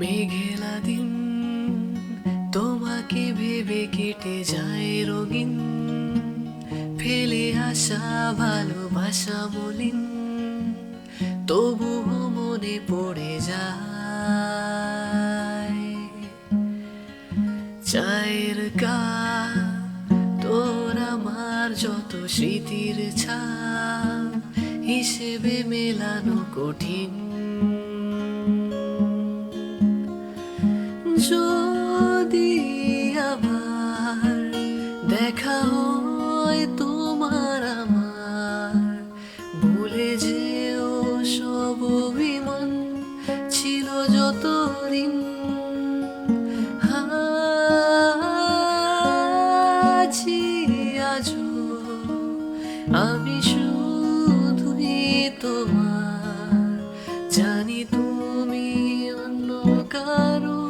মেঘেলা দিন তোমাকে ভেবে কেটে যায় রঙিন, ফেলে আসা ভালোবাসা মলিন তবুও মনে পড়ে যায়। চায়ের কাপ তোর আমার যত স্মৃতির ছাপ হিসেবে মেলানো কঠিন। যদি আবার দেখা হয় তোমার আমার, ভুলে যেও সব অভিমান ছিল যতদিন। আছি আজও আমি শুধুই তোমার, জানি তুমি অন্য কারো,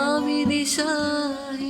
আমি দিশাহীন।